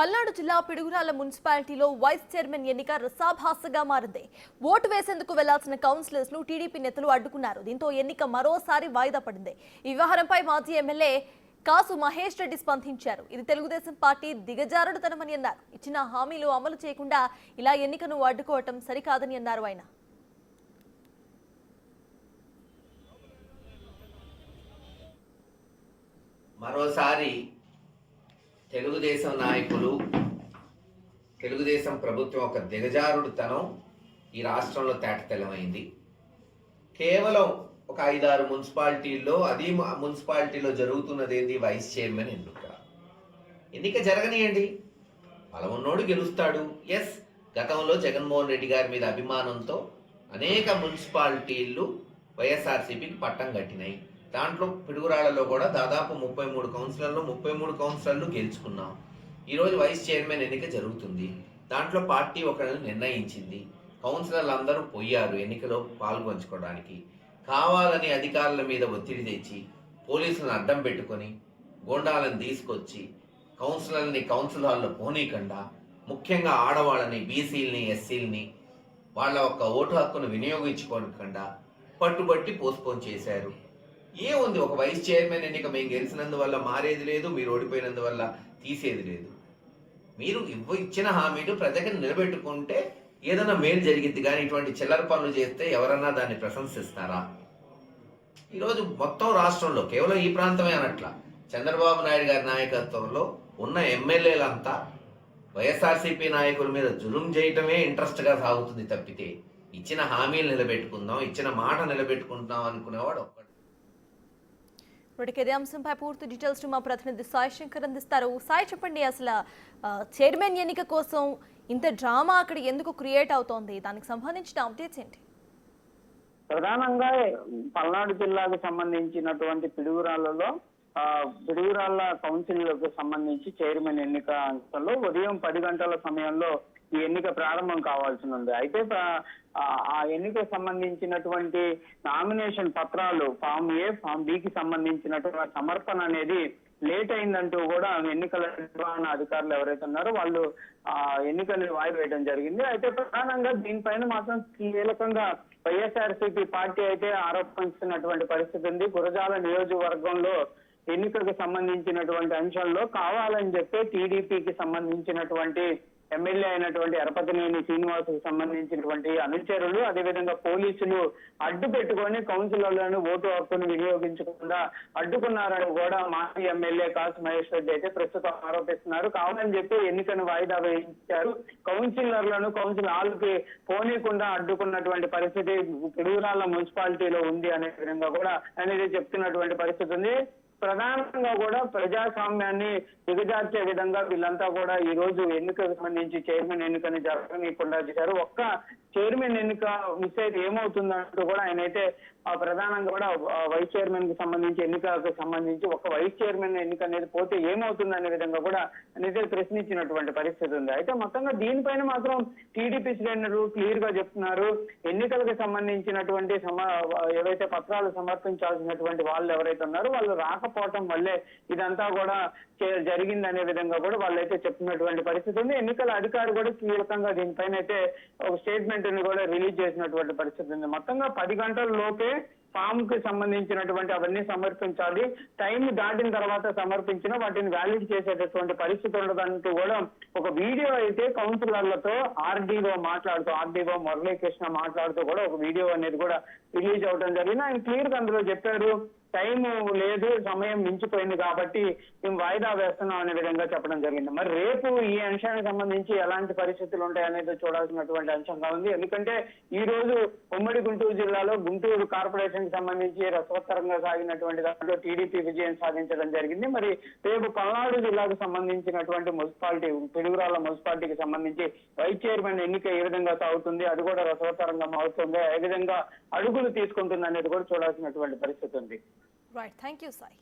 పల్నాడు జిల్లా పిడుగురాళ్ల మున్సిపాలిటీలో vice chairman ఎన్నిక రసాభాసగా మారింది. ఓటు వేసేందుకు వెళ్లాల్సిన కౌన్సిలర్స్ ను టీడీపీ నేతలు అడ్డుకున్నారు. దీంతో ఎన్నిక మరోసారి వాయిదా పడింది. ఈ వ్యవహారంపై మాజీ ఎమ్మెల్యే కాసు మహేష్ రెడ్డి స్పందించారు. ఇది తెలుగుదేశం పార్టీ దిగజారుడుతనమని అన్నారు. ఇచ్చిన హామీలు అమలు చేయకుండా ఇలా ఎన్నికను అడ్డుకోవటం సరికాదని అన్నారు ఆయన. మరోసారి తెలుగుదేశం నాయకులు తెలుగుదేశం ప్రభుత్వం ఒక దిగజారుడుతనం ఈ రాష్ట్రంలో తేటతెల్లమైంది. కేవలం ఒక 5-6 మున్సిపాలిటీల్లో మున్సిపాలిటీలో జరుగుతున్నది ఏంది? వైస్ చైర్మన్ ఎన్నిక జరగనియండి, బలమున్నోడు గెలుస్తాడు. ఎస్, గతంలో జగన్మోహన్ రెడ్డి గారి మీద అభిమానంతో అనేక మున్సిపాలిటీలు వైఎస్ఆర్సీపీకి పట్టం కట్టినాయి. దాంట్లో పిడుగురాళ్లలో కూడా దాదాపు 33 కౌన్సిలర్లు 33 కౌన్సిలర్లు గెలుచుకున్నాం. ఈరోజు వైస్ చైర్మన్ ఎన్నిక జరుగుతుంది. దాంట్లో పార్టీ ఒకరిని నిర్ణయించింది. కౌన్సిలర్లు అందరూ పోయారు ఎన్నికలో పాల్గొంచుకోవడానికి. కావాలని అధికారుల మీద ఒత్తిడి తెచ్చి పోలీసులను అడ్డం పెట్టుకొని గోండాలను తీసుకొచ్చి కౌన్సిలర్ని కౌన్సిల్ హాల్లో పోనీకుండా, ముఖ్యంగా ఆడవాళ్ళని, బీసీలని, ఎస్సీలని వాళ్ళ ఒక్క ఓటు హక్కును వినియోగించుకోకుండా పట్టుబట్టి పోస్ట్పోన్ చేశారు. ఏముంది? ఒక వైస్ చైర్మన్ ఎన్నిక మేము గెలిచినందువల్ల మారేది లేదు, మీరు ఓడిపోయినందువల్ల తీసేది లేదు. మీరు ఇచ్చిన హామీలు ప్రజలకు నిలబెట్టుకుంటే ఏదైనా మేలు జరిగిద్ది, కానీ ఇటువంటి చిల్లర పనులు చేస్తే ఎవరన్నా దాన్ని ప్రశంసిస్తారా? ఈరోజు మొత్తం రాష్ట్రంలో కేవలం ఈ ప్రాంతమే అనట్ల చంద్రబాబు నాయుడు గారి నాయకత్వంలో ఉన్న ఎమ్మెల్యేలంతా వైఎస్ఆర్సీపీ నాయకుల మీద జులుం చేయటమే ఇంట్రెస్ట్గా సాగుతుంది తప్పితే ఇచ్చిన హామీలు నిలబెట్టుకుందాం, ఇచ్చిన మాట నిలబెట్టుకుంటాం అనుకునేవాడు ఒక్కడు. ఇదే అంశంపై పూర్తి డీటెయిల్స్ మా ప్రతినిధి సాయి శంకర్ అందిస్తారు. సాయి, చెప్పండి, అసలు చైర్మన్ ఎన్నిక కోసం ఇంత డ్రామా అక్కడ ఎందుకు క్రియేట్ అవుతోంది? దానికి సంబంధించిన అప్డేట్స్ ఏంటి? ప్రధానంగా పల్నాడు జిల్లాకు సంబంధించినటువంటి పిడుగురాళ్లలో పిడుగురాళ్ల కౌన్సిల్కు సంబంధించి చైర్మన్ ఎన్నిక అంశంలో ఉదయం 10 గంటల సమయంలో ఈ ఎన్నిక ప్రారంభం కావాల్సి ఉంది. అయితే ఆ ఎన్నికకు సంబంధించినటువంటి నామినేషన్ పత్రాలు ఫామ్ ఏ, ఫామ్ బికి సంబంధించినటువంటి సమర్పణ అనేది లేట్ అయిందంటూ కూడా ఎన్నికల నిర్వహణ అధికారులు ఎవరైతే ఉన్నారో వాళ్ళు ఎన్నికల్ని వాయిదా వేయడం జరిగింది. అయితే ప్రధానంగా దీనిపైన మాత్రం కీలకంగా వైఎస్ఆర్సీపీ పార్టీ అయితే ఆరోపిస్తున్నటువంటి పరిస్థితి ఉంది. గురజాల నియోజకవర్గంలో ఎన్నికకు సంబంధించినటువంటి అంశంలో కావాలని చెప్పి టీడీపీకి సంబంధించినటువంటి ఎమ్మెల్యే అయినటువంటి ఎరపతినేని శ్రీనివాసుకు సంబంధించినటువంటి అనుచరులు, అదేవిధంగా పోలీసులు అడ్డు పెట్టుకొని కౌన్సిలర్లను ఓటు హక్కును వినియోగించకుండా అడ్డుకున్నారని కూడా మాజీ ఎమ్మెల్యే కాసు మహేష్ రెడ్డి అయితే ప్రస్తుతం ఆరోపిస్తున్నారు. కావాలని చెప్పి ఎన్నికను వాయిదా వేయించారు. కౌన్సిలర్లను కౌన్సిల్ హాల్కి పోనీయకుండా అడ్డుకున్నటువంటి పరిస్థితి పిడుగురాళ్ల మున్సిపాలిటీలో ఉంది అనే విధంగా కూడా అనేది చెప్తున్నటువంటి పరిస్థితి ఉంది. ప్రధానంగా కూడా ప్రజాస్వామ్యాన్ని దిగజార్చే విధంగా వీళ్ళంతా కూడా ఈ రోజు ఎన్నికకు సంబంధించి చైర్మన్ ఎన్నికని జరగనీయకుండా చేశారు. ఒక్క చైర్మన్ ఎన్నిక మిస్ అయితే ఏమవుతుందంటూ కూడా ఆయన అయితే ప్రధానంగా కూడా వైస్ చైర్మన్ కి సంబంధించి ఎన్నికలకు సంబంధించి ఒక వైస్ చైర్మన్ ఎన్నిక అనేది పోతే ఏమవుతుంది అనే విధంగా కూడా అనేది ప్రశ్నించినటువంటి పరిస్థితి ఉంది. అయితే మొత్తంగా దీనిపైన మాత్రం టీడీపీ శ్రేణులు క్లియర్ గా చెప్తున్నారు. ఎన్నికలకు సంబంధించినటువంటి ఏవైతే పత్రాలు సమర్పించాల్సినటువంటి వాళ్ళు ఎవరైతే ఉన్నారో వాళ్ళు రాకపోవటం వల్లే ఇదంతా కూడా జరిగింది అనే విధంగా కూడా వాళ్ళైతే చెప్తున్నటువంటి పరిస్థితి ఉంది. ఎన్నికల అధికారి కూడా కీలకంగా దీనిపైన అయితే ఒక స్టేట్మెంట్ ని కూడా రిలీజ్ చేసినటువంటి పరిస్థితి ఉంది. మొత్తంగా 10 గంటల లోపే ఫామ్ కి సంబంధించినటువంటి అవన్నీ సమర్పించాలి. టైం దాటిన తర్వాత సమర్పించిన వాటిని వ్యాలిడ్ చేసేటటువంటి పరిస్థితి ఉండదంటూ కూడా ఒక వీడియో అయితే కౌన్సిలర్లతో ఆర్డీఓ మురళీకృష్ణ మాట్లాడుతూ కూడా ఒక వీడియో అనేది కూడా రిలీజ్ అవడం జరిగింది. ఆయన క్లియర్ గా అందులో చెప్పారు, టైం లేదు, సమయం మించిపోయింది కాబట్టి మేము వాయిదా వేస్తున్నాం అనే విధంగా చెప్పడం జరిగింది. మరి రేపు ఈ అంశానికి సంబంధించి ఎలాంటి పరిస్థితులు ఉంటాయనేది చూడాల్సినటువంటి అంశంగా ఉంది. ఎందుకంటే ఈ రోజు ఉమ్మడి గుంటూరు జిల్లాలో గుంటూరు కార్పొరేషన్ కి సంబంధించి రసవత్తరంగా సాగినటువంటి దాంట్లో టీడీపీ విజయం సాధించడం జరిగింది. మరి రేపు పల్నాడు జిల్లాకు సంబంధించినటువంటి మున్సిపాలిటీ పిడుగురాళ్ల మున్సిపాలిటీకి సంబంధించి వైస్ చైర్మన్ ఎన్నిక ఏ విధంగా సాగుతుంది, అది కూడా రసవత్తరంగా అవుతుంది, ఏ విధంగా అడుగులు తీసుకుంటుంది అనేది కూడా చూడాల్సినటువంటి పరిస్థితి ఉంది. Right. Thank you, Sai.